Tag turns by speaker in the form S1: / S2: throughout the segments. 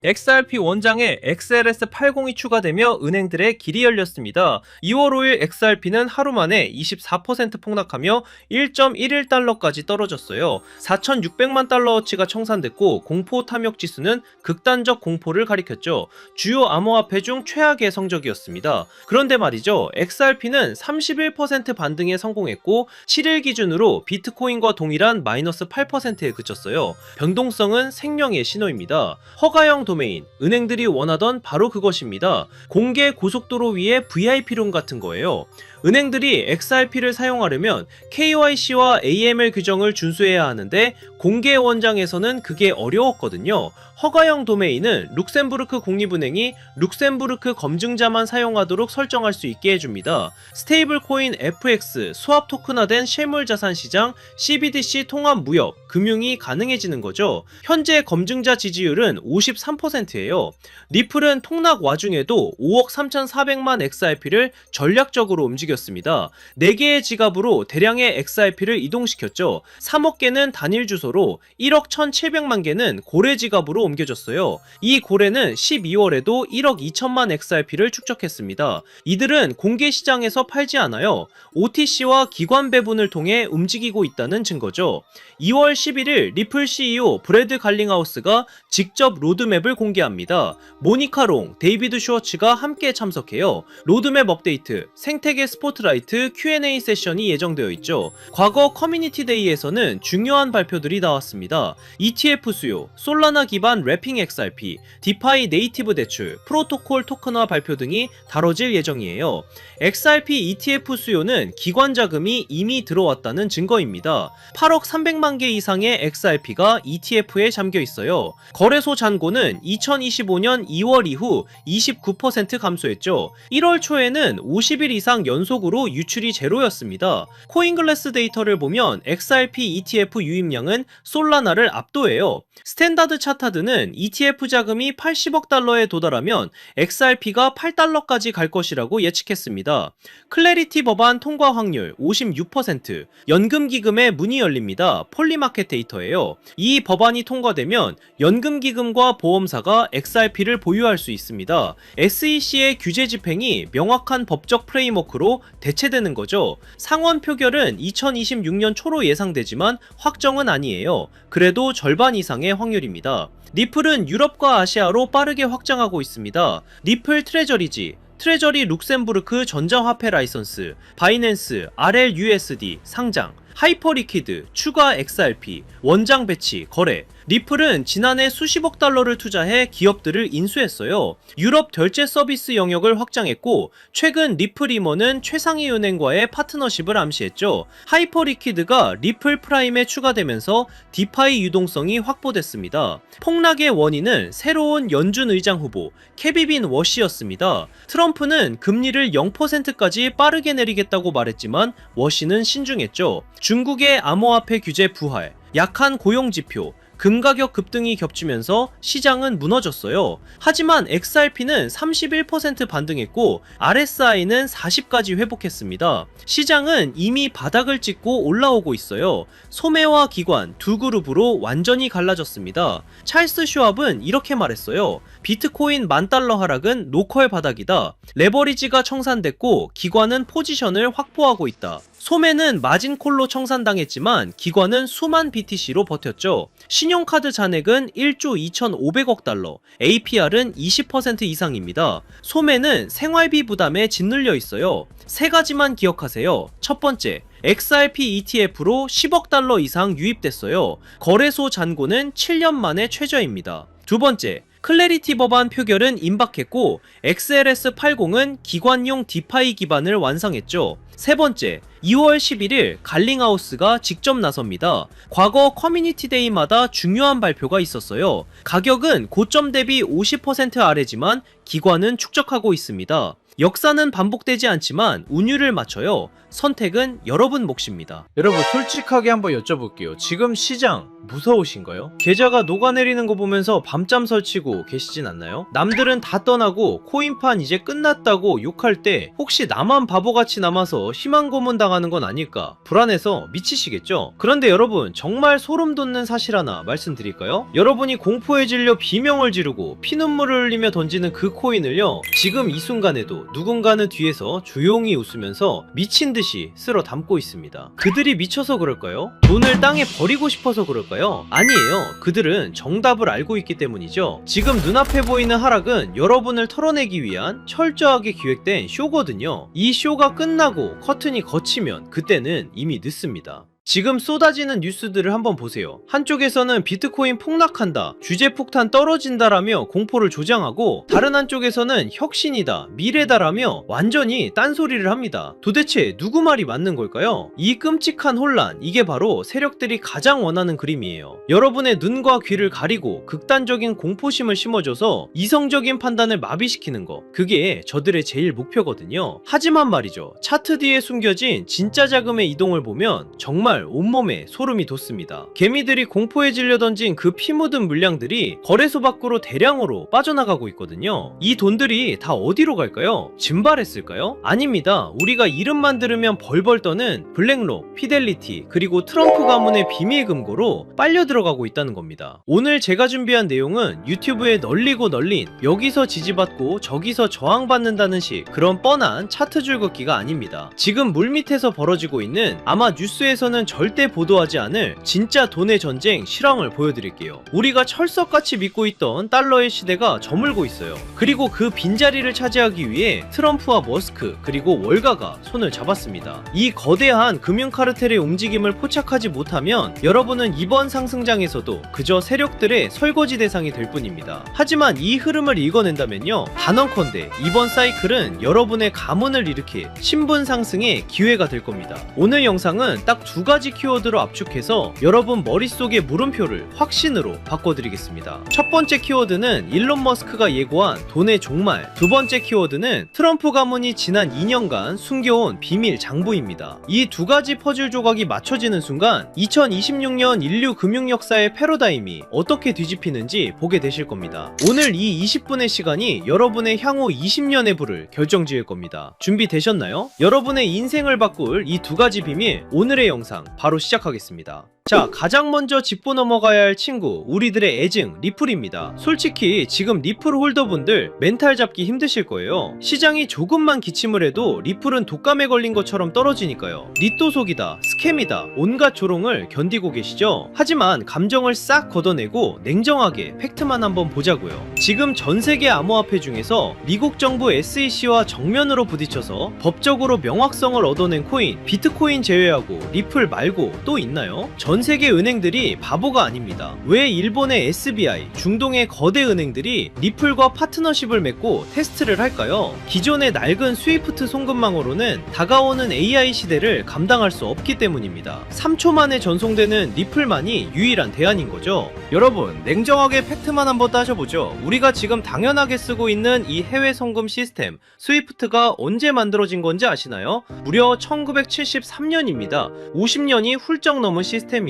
S1: XRP 원장에 XLS80이 추가되며 은행들의 길이 열렸습니다. 2월 5일 XRP는 하루 만에 24% 폭락하며 1.11달러까지 떨어졌어요. 4,600만 달러어치가 청산됐고 공포 탐욕 지수는 극단적 공포를 가리켰죠. 주요 암호화폐 중 최악의 성적이었습니다. 그런데 말이죠. XRP는 31% 반등에 성공했고 7일 기준으로 비트코인과 동일한 마이너스 8%에 그쳤어요. 변동성은 생명의 신호입니다. 허가형 도메인, 은행들이 원하던 바로 그것입니다. 공개 고속도로 위에 VIP룸 같은 거예요. 은행들이 XRP를 사용하려면 KYC와 AML 규정을 준수해야 하는데 공개 원장에서는 그게 어려웠거든요. 허가형 도메인은 룩셈부르크 국립은행이 룩셈부르크 검증자만 사용하도록 설정할 수 있게 해줍니다. 스테이블 코인 FX, 수합 토큰화된 실물자산 시장, CBDC 통합 무역, 금융이 가능해지는 거죠. 현재 검증자 지지율은 53%예요. 리플은 통락 와중에도 5억 3,400만 XRP를 전략적으로 움직였습니다. 4개의 지갑으로 대량의 XRP를 이동시켰죠. 3억 개는 단일 주소로 1억 1,700만 개는 고래 지갑으로 옮겨졌어요. 이 고래는 12월에도 1억 2천만 XRP를 축적했습니다. 이들은 공개 시장에서 팔지 않아요. OTC와 기관 배분을 통해 움직이고 있다는 증거죠. 2월 11일 리플 CEO 브래드 갈링하우스가 직접 로드맵을 공개합니다. 모니카 롱, 데이비드 슈워츠가 함께 참석해요. 로드맵 업데이트, 생태계 스포트라이트, Q&A 세션이 예정되어 있죠. 과거 커뮤니티 데이에서는 중요한 발표들이 나왔습니다. ETF 수요, 솔라나 기반 래핑 XRP, 디파이 네이티브 대출, 프로토콜 토큰화 발표 등이 다뤄질 예정이에요. XRP ETF 수요는 기관 자금이 이미 들어왔다는 증거입니다. 8억 300만 개 이상의 XRP가 ETF에 잠겨 있어요. 거래소 잔고는 2025년 2월 이후 29% 감소했죠. 1월 초에는 50일 이상 연속으로 유출이 제로였습니다. 코인글래스 데이터를 보면 XRP ETF 유입량은 솔라나를 압도해요. 스탠다드 차타드는 ETF 자금이 80억 달러에 도달하면 XRP가 8달러까지 갈 것이라고 예측했습니다. 클래리티 법안 통과 확률 56%, 연금기금에 문이 열립니다. 폴리마켓 데이터예요. 이 법안이 통과되면 연금기금과 보험사가 XRP를 보유할 수 있습니다. SEC의 규제 집행이 명확한 법적 프레임워크로 대체되는 거죠. 상원 표결은 2026년 초로 예상되지만 확정은 아니에요. 그래도 절반 이상의 확률입니다. 리플은 유럽과 아시아로 빠르게 확장하고 있습니다. 리플 트레저리지, 트레저리 룩셈부르크 전자화폐 라이선스, 바이낸스, RLUSD 상장, 하이퍼리퀴드, 추가 XRP, 원장 배치, 거래. 리플은 지난해 수십억 달러를 투자해 기업들을 인수했어요. 유럽 결제 서비스 영역을 확장했고 최근 리플이머는 최상위 은행과의 파트너십을 암시했죠. 하이퍼리퀴드가 리플 프라임에 추가되면서 디파이 유동성이 확보됐습니다. 폭락의 원인은 새로운 연준 의장 후보 케비빈 워시였습니다. 트럼프는 금리를 0%까지 빠르게 내리겠다고 말했지만 워시는 신중했죠. 중국의 암호화폐 규제 부활, 약한 고용지표, 금가격 급등이 겹치면서 시장은 무너졌어요. 하지만 XRP는 31% 반등했고 RSI는 40까지 회복했습니다. 시장은 이미 바닥을 찍고 올라오고 있어요. 소매와 기관 두 그룹으로 완전히 갈라졌습니다. 찰스 슈왑은 이렇게 말했어요. 비트코인 10,000달러 하락은 로컬 바닥이다. 레버리지가 청산됐고 기관은 포지션을 확보하고 있다. 소매는 마진콜로 청산당했지만 기관은 수만 BTC로 버텼죠. 신용카드 잔액은 1조 2,500억 달러, APR은 20% 이상입니다. 소매는 생활비 부담에 짓눌려 있어요. 세 가지만 기억하세요. 첫 번째, XRP ETF로 10억 달러 이상 유입됐어요. 거래소 잔고는 7년 만에 최저입니다. 두 번째, 클래리티 법안 표결은 임박했고 XLS80은 기관용 디파이 기반을 완성했죠. 세 번째, 2월 11일 갈링하우스가 직접 나섭니다. 과거 커뮤니티 데이마다 중요한 발표가 있었어요. 가격은 고점 대비 50% 아래지만 기관은 축적하고 있습니다. 역사는 반복되지 않지만 운율을 맞춰요. 선택은 여러분 몫입니다. 여러분 솔직하게 한번 여쭤볼게요. 지금 시장 무서우신가요? 계좌가 녹아내리는 거 보면서 밤잠 설치고 계시진 않나요? 남들은 다 떠나고 코인판 이제 끝났다고 욕할 때 혹시 나만 바보같이 남아서 희망 고문 당하는 건 아닐까 불안해서 미치시겠죠? 그런데 여러분 정말 소름 돋는 사실 하나 말씀드릴까요? 여러분이 공포에 질려 비명을 지르고 피눈물을 흘리며 던지는 그 코인을요, 지금 이 순간에도 누군가는 뒤에서 조용히 웃으면서 미친 듯이 쓸어 담고 있습니다. 그들이 미쳐서 그럴까요? 돈을 땅에 버리고 싶어서 그럴까요? 아니에요. 그들은 정답을 알고 있기 때문이죠. 지금 눈앞에 보이는 하락은 여러분을 털어내기 위한 철저하게 기획된 쇼거든요. 이 쇼가 끝나고 커튼이 걷히면 그때는 이미 늦습니다. 지금 쏟아지는 뉴스들을 한번 보세요. 한쪽에서는 비트코인 폭락한다, 규제 폭탄 떨어진다라며 공포를 조장하고, 다른 한쪽에서는 혁신이다, 미래다라며 완전히 딴소리를 합니다. 도대체 누구 말이 맞는 걸까요? 이 끔찍한 혼란, 이게 바로 세력들이 가장 원하는 그림이에요. 여러분의 눈과 귀를 가리고 극단적인 공포심을 심어줘서 이성적인 판단을 마비시키는 거, 그게 저들의 제일 목표거든요. 하지만 말이죠, 차트 뒤에 숨겨진 진짜 자금의 이동을 보면 정말 온몸에 소름이 돋습니다. 개미들이 공포에 질려 던진 그 피 묻은 물량들이 거래소 밖으로 대량으로 빠져나가고 있거든요. 이 돈들이 다 어디로 갈까요? 증발했을까요? 아닙니다. 우리가 이름만 들으면 벌벌 떠는 블랙록, 피델리티, 그리고 트럼프 가문의 비밀 금고로 빨려 들어가고 있다는 겁니다. 오늘 제가 준비한 내용은 유튜브에 널리고 널린 여기서 지지받고 저기서 저항받는다는 식 그런 뻔한 차트 줄긋기가 아닙니다. 지금 물밑에서 벌어지고 있는, 아마 뉴스에서는 절대 보도하지 않을 진짜 돈의 전쟁 실황을 보여드릴게요. 우리가 철석같이 믿고 있던 달러의 시대가 저물고 있어요. 그리고 그 빈자리를 차지하기 위해 트럼프와 머스크 그리고 월가가 손을 잡았습니다. 이 거대한 금융카르텔의 움직임을 포착하지 못하면 여러분은 이번 상승장에서도 그저 세력들의 설거지 대상이 될 뿐입니다. 하지만 이 흐름을 읽어낸다면요, 단언컨대 이번 사이클은 여러분의 가문을 일으킬 신분 상승의 기회가 될 겁니다. 오늘 영상은 딱 두 가지 키워드로 압축해서 여러분 머릿속의 물음표를 확신으로 바꿔드리겠습니다. 첫 번째 키워드는 일론 머스크가 예고한 돈의 종말, 두 번째 키워드는 트럼프 가문이 지난 2년간 숨겨온 비밀 장부입니다. 이 두 가지 퍼즐 조각이 맞춰지는 순간 2026년 인류 금융 역사의 패러다임이 어떻게 뒤집히는지 보게 되실 겁니다. 오늘 이 20분의 시간이 여러분의 향후 20년의 부를 결정지을 겁니다. 준비되셨나요? 여러분의 인생을 바꿀 이 두 가지 비밀, 오늘의 영상 바로 시작하겠습니다. 자, 가장 먼저 짚고 넘어가야 할 친구, 우리들의 애증 리플입니다. 솔직히 지금 리플 홀더분들 멘탈 잡기 힘드실 거예요. 시장이 조금만 기침을 해도 리플은 독감에 걸린 것처럼 떨어지니까요. 리또속이다, 스캠이다, 온갖 조롱을 견디고 계시죠? 하지만 감정을 싹 걷어내고 냉정하게 팩트만 한번 보자고요. 지금 전세계 암호화폐 중에서 미국 정부 SEC와 정면으로 부딪혀서 법적으로 명확성을 얻어낸 코인, 비트코인 제외하고 리플 말고 또 있나요? 전세계 은행들이 바보가 아닙니다. 왜 일본의 SBI, 중동의 거대 은행들이 리플과 파트너십을 맺고 테스트를 할까요? 기존의 낡은 스위프트 송금망으로는 다가오는 AI 시대를 감당할 수 없기 때문입니다. 3초 만에 전송되는 리플만이 유일한 대안인 거죠. 여러분, 냉정하게 팩트만 한번 따져보죠. 우리가 지금 당연하게 쓰고 있는 이 해외 송금 시스템 스위프트가 언제 만들어진 건지 아시나요? 무려 1973년입니다. 50년이 훌쩍 넘은 시스템이에요.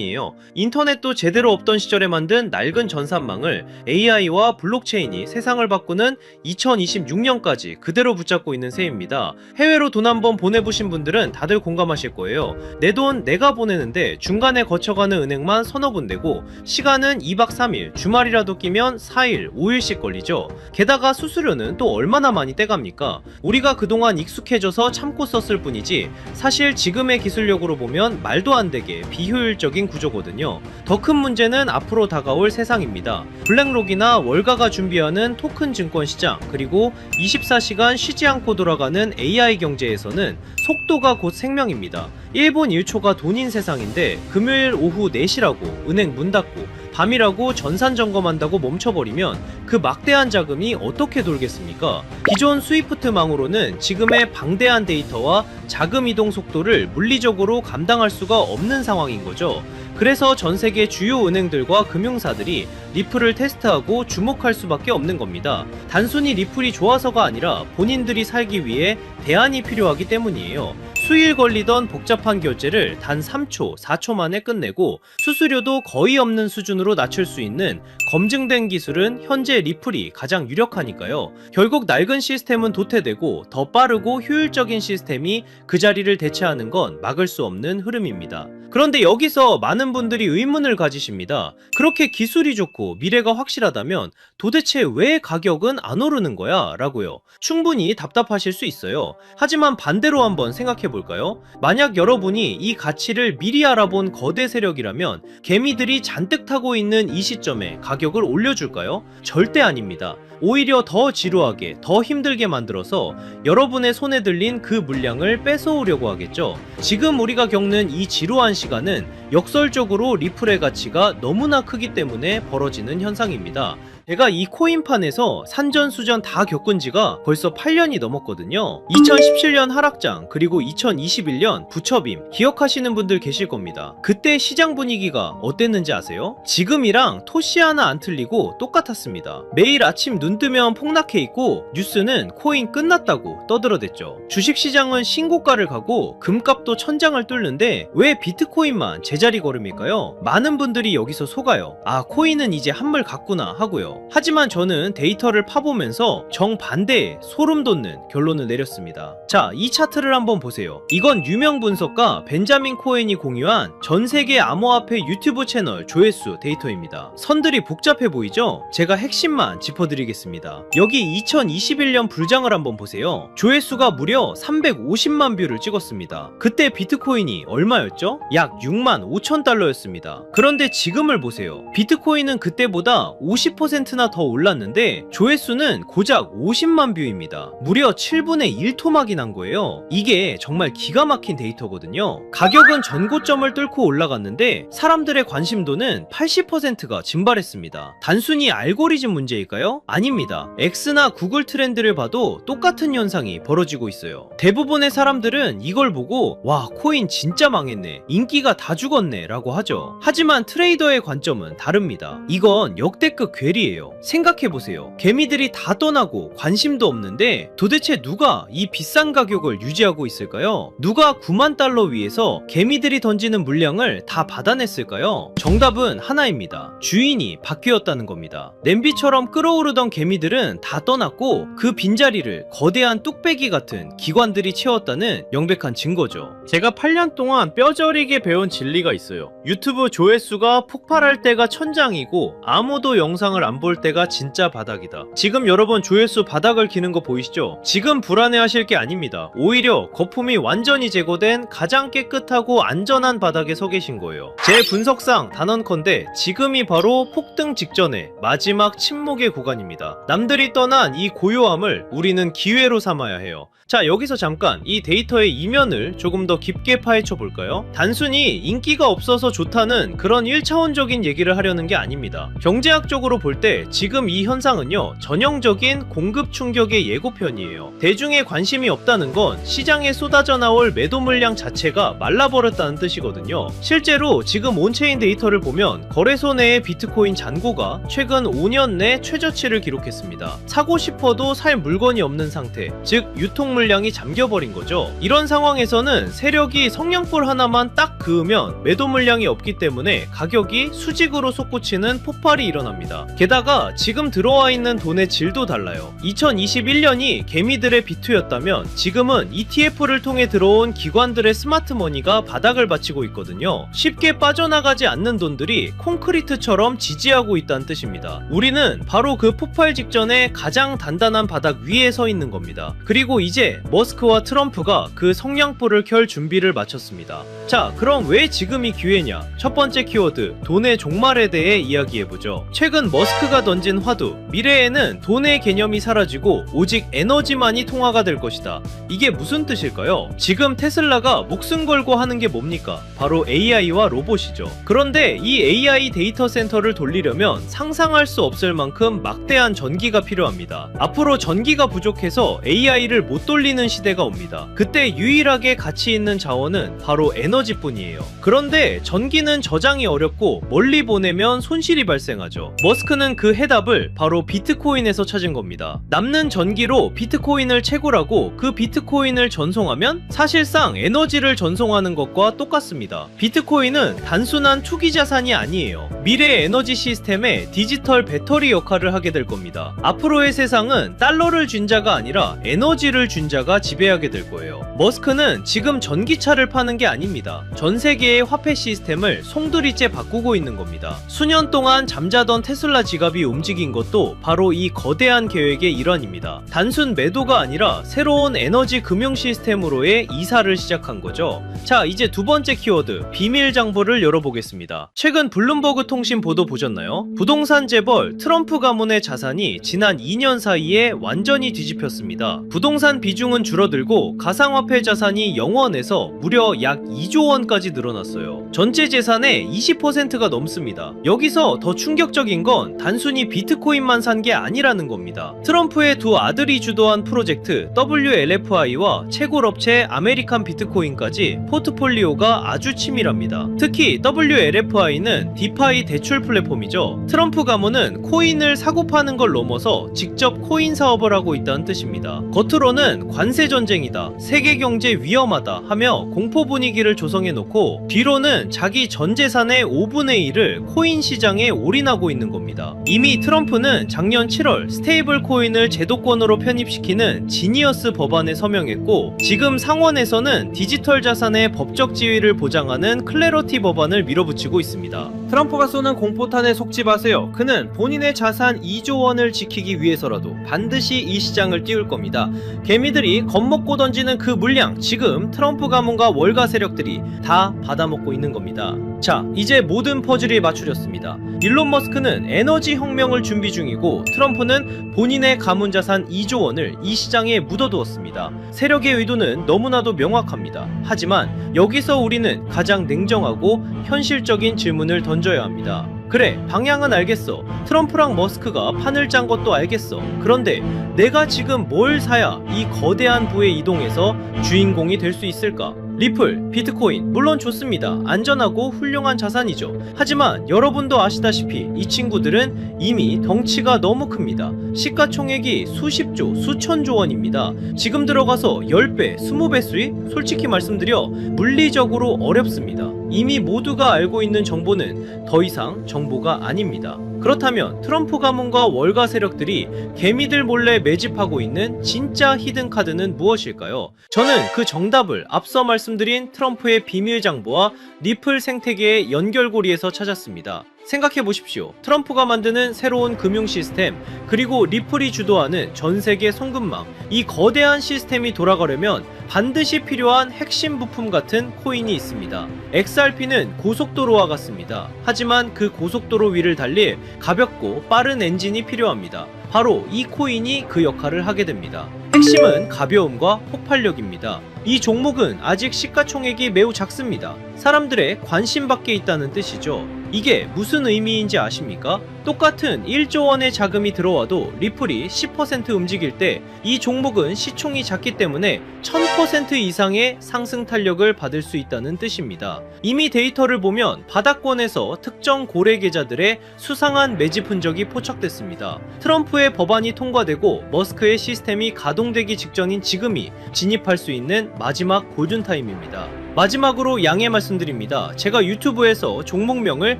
S1: 인터넷도 제대로 없던 시절에 만든 낡은 전산망을 AI와 블록체인이 세상을 바꾸는 2026년까지 그대로 붙잡고 있는 셈입니다. 해외로 돈 한번 보내보신 분들은 다들 공감하실 거예요. 내 돈 내가 보내는데 중간에 거쳐가는 은행만 서너 군데고, 시간은 2박 3일, 주말이라도 끼면 4일, 5일씩 걸리죠. 게다가 수수료는 또 얼마나 많이 떼갑니까? 우리가 그동안 익숙해져서 참고 썼을 뿐이지 사실 지금의 기술력으로 보면 말도 안 되게 비효율적인 구조거든요. 더 큰 문제는 앞으로 다가올 세상입니다. 블랙록이나 월가가 준비하는 토큰 증권 시장, 그리고 24시간 쉬지 않고 돌아가는 AI 경제에서는 속도가 곧 생명입니다. 1분 1초가 돈인 세상인데 금요일 오후 4시라고 은행 문 닫고 밤이라고 전산 점검한다고 멈춰버리면 그 막대한 자금이 어떻게 돌겠습니까? 기존 스위프트망으로는 지금의 방대한 데이터와 자금 이동 속도를 물리적으로 감당할 수가 없는 상황인 거죠. 그래서 전 세계 주요 은행들과 금융사들이 리플을 테스트하고 주목할 수밖에 없는 겁니다. 단순히 리플이 좋아서가 아니라 본인들이 살기 위해 대안이 필요하기 때문이에요. 수일 걸리던 복잡한 결제를 단 3초, 4초 만에 끝내고 수수료도 거의 없는 수준으로 낮출 수 있는 검증된 기술은 현재 리플이 가장 유력하니까요. 결국 낡은 시스템은 도태되고 더 빠르고 효율적인 시스템이 그 자리를 대체하는 건 막을 수 없는 흐름입니다. 그런데 여기서 많은 분들이 의문을 가지십니다. 그렇게 기술이 좋고 미래가 확실하다면 도대체 왜 가격은 안 오르는 거야? 라고요. 충분히 답답하실 수 있어요. 하지만 반대로 한번 생각해 볼까요? 만약 여러분이 이 가치를 미리 알아본 거대 세력이라면 개미들이 잔뜩 타고 있는 이 시점에 가격을 올려줄까요? 절대 아닙니다. 오히려 더 지루하게, 더 힘들게 만들어서 여러분의 손에 들린 그 물량을 뺏어오려고 하겠죠. 지금 우리가 겪는 이 지루한 시간은 역설적으로 리플의 가치가 너무나 크기 때문에 벌어지는 현상입니다. 제가 이 코인판에서 산전수전 다 겪은 지가 벌써 8년이 넘었거든요. 2017년 하락장, 그리고 2021년 부처빔 기억하시는 분들 계실 겁니다. 그때 시장 분위기가 어땠는지 아세요? 지금이랑 토시 하나 안 틀리고 똑같았습니다. 매일 아침 눈 뜨면 폭락해 있고 뉴스는 코인 끝났다고 떠들어댔죠. 주식시장은 신고가를 가고 금값도 천장을 뚫는데 왜 비트코인만 제자리 걸음일까요? 많은 분들이 여기서 속아요. 아, 코인은 이제 한물 갔구나 하고요. 하지만 저는 데이터를 파보면서 정반대의 소름 돋는 결론을 내렸습니다. 자, 이 차트를 한번 보세요. 이건 유명 분석가 벤자민 코엔이 공유한 전세계 암호화폐 유튜브 채널 조회수 데이터입니다. 선들이 복잡해 보이죠? 제가 핵심만 짚어드리겠습니다. 여기 2021년 불장을 한번 보세요. 조회수가 무려 350만 뷰를 찍었습니다. 그때 비트코인이 얼마였죠? 약 6만 5천 달러였습니다. 그런데 지금을 보세요. 비트코인은 그때보다 50%나 더 올랐는데 조회수는 고작 50만 뷰입니다. 무려 7분의 1토막이 난 거예요. 이게 정말 기가 막힌 데이터거든요. 가격은 전고점을 뚫고 올라갔는데 사람들의 관심도는 80%가 증발했습니다. 단순히 알고리즘 문제일까요? 아닙니다. X나 구글 트렌드를 봐도 똑같은 현상이 벌어지고 있어요. 대부분의 사람들은 이걸 보고 와, 코인 진짜 망했네, 인기가 다 죽었네 라고 하죠. 하지만 트레이더의 관점은 다릅니다. 이건 역대급 괴리예요. 생각해보세요. 개미들이 다 떠나고 관심도 없는데 도대체 누가 이 비싼 가격을 유지하고 있을까요? 누가 9만 달러 위에서 개미들이 던지는 물량을 다 받아냈을까요? 정답은 하나입니다. 주인이 바뀌었다는 겁니다. 냄비처럼 끓어오르던 개미들은 다 떠났고 그 빈자리를 거대한 뚝배기 같은 기관들이 채웠다는 명백한 증거죠. 제가 8년 동안 뼈저리게 배운 진리가 있어요. 유튜브 조회수가 폭발할 때가 천장이고 아무도 영상을 안 볼 때가 진짜 바닥이다. 지금 여러분 조회수 바닥을 기는 거 보이시죠? 지금 불안해하실 게 아닙니다. 오히려 거품이 완전히 제거된 가장 깨끗하고 안전한 바닥에 서 계신 거예요. 제 분석상 단언컨대 지금이 바로 폭등 직전의 마지막 침묵의 구간입니다. 남들이 떠난 이 고요함을 우리는 기회로 삼아야 해요. 자, 여기서 잠깐 이 데이터의 이면을 조금 더 깊게 파헤쳐 볼까요? 단순히 인기가 없어서 좋다는 그런 1차원적인 얘기를 하려는 게 아닙니다. 경제학적으로 볼 때 지금 이 현상은요, 전형적인 공급 충격의 예고편이에요. 대중의 관심이 없다는 건 시장에 쏟아져 나올 매도 물량 자체가 말라버렸다는 뜻이거든요. 실제로 지금 온체인 데이터를 보면 거래소 내의 비트코인 잔고가 최근 5년 내 최저치를 기록했습니다. 사고 싶어도 살 물건이 없는 상태, 즉 유통 물량이 잠겨버린 거죠. 이런 상황에서는 세력이 성냥불 하나만 딱 그으면 매도 물량이 없기 때문에 가격이 수직으로 솟구치는 폭발이 일어납니다. 게다가 지금 들어와 있는 돈의 질도 달라요. 2021년이 개미들의 비투였다면 지금은 ETF를 통해 들어온 기관들의 스마트머니가 바닥을 받치고 있거든요. 쉽게 빠져나가지 않는 돈들이 콘크리트처럼 지지하고 있다는 뜻입니다. 우리는 바로 그 폭발 직전에 가장 단단한 바닥 위에 서 있는 겁니다. 그리고 이제 머스크와 트럼프가 그 성냥불을 켤 준비를 마쳤습니다. 자, 그럼 왜 지금이 기회냐? 첫 번째 키워드, 돈의 종말에 대해 이야기해보죠. 최근 머스크가 머스크가 던진 화두, 미래에는 돈의 개념이 사라지고 오직 에너지만이 통화가 될 것이다. 이게 무슨 뜻일까요? 지금 테슬라가 목숨 걸고 하는 게 뭡니까? 바로 AI와 로봇이죠. 그런데 이 AI 데이터 센터를 돌리려면 상상할 수 없을 만큼 막대한 전기가 필요합니다. 앞으로 전기가 부족해서 AI를 못 돌리는 시대가 옵니다. 그때 유일하게 가치 있는 자원은 바로 에너지뿐이에요. 그런데 전기는 저장이 어렵고 멀리 보내면 손실이 발생하죠. 머스크는 그 해답을 바로 비트코인에서 찾은 겁니다. 남는 전기로 비트코인을 채굴하고 그 비트코인을 전송하면 사실상 에너지를 전송하는 것과 똑같습니다. 비트코인은 단순한 투기 자산이 아니에요. 미래 에너지 시스템의 디지털 배터리 역할을 하게 될 겁니다. 앞으로의 세상은 달러를 준 자가 아니라 에너지를 준 자가 지배하게 될 거예요. 머스크는 지금 전기차를 파는 게 아닙니다. 전 세계의 화폐 시스템을 송두리째 바꾸고 있는 겁니다. 수년 동안 잠자던 테슬라 지갑이 움직인 것도 바로 이 거대한 계획의 일환입니다. 단순 매도가 아니라 새로운 에너지 금융 시스템으로의 이사를 시작한 거죠. 자, 이제 두 번째 키워드, 비밀 장부를 열어보겠습니다. 최근 블룸버그 통신 보도 보셨나요? 부동산 재벌 트럼프 가문의 자산이 지난 2년 사이에 완전히 뒤집혔습니다. 부동산 비중은 줄어들고 가상화폐 자산이 0원에서 무려 약 2조 원까지 늘어났어요. 전체 재산의 20%가 넘습니다. 여기서 더 충격적인 건 단순히 비트코인만 산 게 아니라는 겁니다. 트럼프의 두 아들이 주도한 프로젝트 WLFI와 채굴업체 아메리칸 비트코인까지 포트폴리오가 아주 치밀합니다. 특히 WLFI는 디파이 대출 플랫폼이죠. 트럼프 가문은 코인을 사고 파는 걸 넘어서 직접 코인 사업을 하고 있다는 뜻입니다. 겉으로는 관세 전쟁이다, 세계 경제 위험하다 하며 공포 분위기를 조성해 놓고 뒤로는 자기 전 재산의 5분의 1을 코인 시장에 올인하고 있는 겁니다. 이미 트럼프는 작년 7월 스테이블 코인을 제도권으로 편입시키는 지니어스 법안에 서명했고, 지금 상원에서는 디지털 자산의 법적 지위를 보장하는 클래러티 법안을 밀어붙이고 있습니다. 트럼프가 쏘는 공포탄에 속지 마세요. 그는 본인의 자산 2조 원을 지키기 위해서라도 반드시 이 시장을 띄울 겁니다. 개미들이 겁먹고 던지는 그 물량, 지금 트럼프 가문과 월가 세력들이 다 받아먹고 있는 겁니다. 자, 이제 모든 퍼즐이 맞추렸습니다. 일론 머스크는 에너지 혁명을 준비 중이고, 트럼프는 본인의 가문 자산 2조 원을 이 시장에 묻어두었습니다. 세력의 의도는 너무나도 명확합니다. 하지만 여기서 우리는 가장 냉정하고 현실적인 질문을 던져야 합니다. 그래, 방향은 알겠어. 트럼프랑 머스크가 판을 짠 것도 알겠어. 그런데 내가 지금 뭘 사야 이 거대한 부에 이동해서 주인공이 될 수 있을까? 리플, 비트코인, 물론 좋습니다. 안전하고 훌륭한 자산이죠. 하지만 여러분도 아시다시피 이 친구들은 이미 덩치가 너무 큽니다. 시가총액이 수십조, 수천조 원입니다. 지금 들어가서 10배, 20배 수익? 솔직히 말씀드려 물리적으로 어렵습니다. 이미 모두가 알고 있는 정보는 더 이상 정보가 아닙니다. 그렇다면 트럼프 가문과 월가 세력들이 개미들 몰래 매집하고 있는 진짜 히든 카드는 무엇일까요? 저는 그 정답을 앞서 말씀드린 트럼프의 비밀 장부와 리플 생태계의 연결고리에서 찾았습니다. 생각해 보십시오. 트럼프가 만드는 새로운 금융 시스템, 그리고 리플이 주도하는 전 세계 송금망, 이 거대한 시스템이 돌아가려면 반드시 필요한 핵심 부품 같은 코인이 있습니다. XRP는 고속도로와 같습니다. 하지만 그 고속도로 위를 달릴 가볍고 빠른 엔진이 필요합니다. 바로 이 코인이 그 역할을 하게 됩니다. 핵심은 가벼움과 폭발력입니다. 이 종목은 아직 시가총액이 매우 작습니다. 사람들의 관심 밖에 있다는 뜻이죠. 이게 무슨 의미인지 아십니까? 똑같은 1조 원의 자금이 들어와도 리플이 10% 움직일 때 이 종목은 시총이 작기 때문에 1000% 이상의 상승 탄력을 받을 수 있다는 뜻입니다. 이미 데이터를 보면 바닥권에서 특정 고래 계좌들의 수상한 매집 흔적이 포착됐습니다. 트럼프의 법안이 통과되고 머스크의 시스템이 가동되기 직전인 지금이 진입할 수 있는 마지막 골든타임입니다. 마지막으로 양해 말씀드립니다. 제가 유튜브에서 종목명을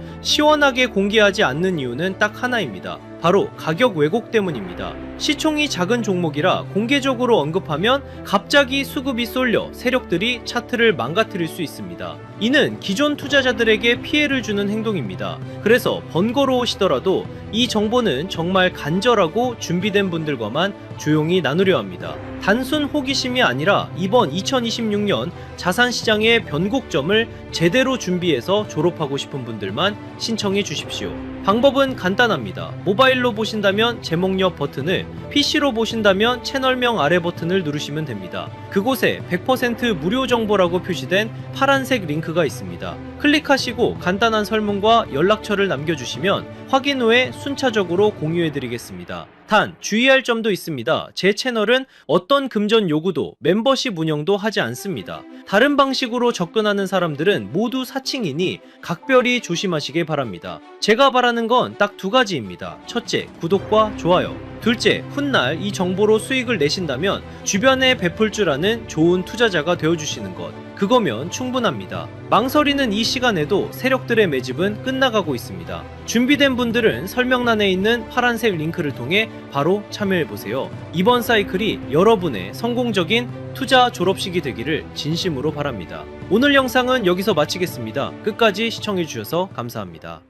S1: 시원하게 공개하지 않는 이유는 딱 하나입니다. 바로 가격 왜곡 때문입니다. 시총이 작은 종목이라 공개적으로 언급하면 갑자기 수급이 쏠려 세력들이 차트를 망가뜨릴 수 있습니다. 이는 기존 투자자들에게 피해를 주는 행동입니다. 그래서 번거로우시더라도 이 정보는 정말 간절하고 준비된 분들과만 조용히 나누려 합니다. 단순 호기심이 아니라 이번 2026년 자산시장의 변곡점을 제대로 준비해서 졸업하고 싶은 분들만 신청해 주십시오. 방법은 간단합니다. 모바일로 보신다면 제목 옆 버튼을, PC로 보신다면 채널명 아래 버튼을 누르시면 됩니다. 그곳에 100% 무료 정보라고 표시된 파란색 링크가 있습니다. 클릭하시고 간단한 설문과 연락처를 남겨주시면 확인 후에 순차적으로 공유해드리겠습니다. 단 주의할 점도 있습니다. 제 채널은 어떤 금전 요구도 멤버십 운영도 하지 않습니다. 다른 방식으로 접근하는 사람들은 모두 사칭이니 각별히 조심하시길 바랍니다. 제가 바라는 건 딱 두 가지입니다. 첫째, 구독과 좋아요. 둘째, 훗날 이 정보로 수익을 내신다면 주변에 베풀 줄 아는 좋은 투자자가 되어주시는 것. 그거면 충분합니다. 망설이는 이 시간에도 세력들의 매집은 끝나가고 있습니다. 준비된 분들은 설명란에 있는 파란색 링크를 통해 바로 참여해보세요. 이번 사이클이 여러분의 성공적인 투자 졸업식이 되기를 진심으로 바랍니다. 오늘 영상은 여기서 마치겠습니다. 끝까지 시청해주셔서 감사합니다.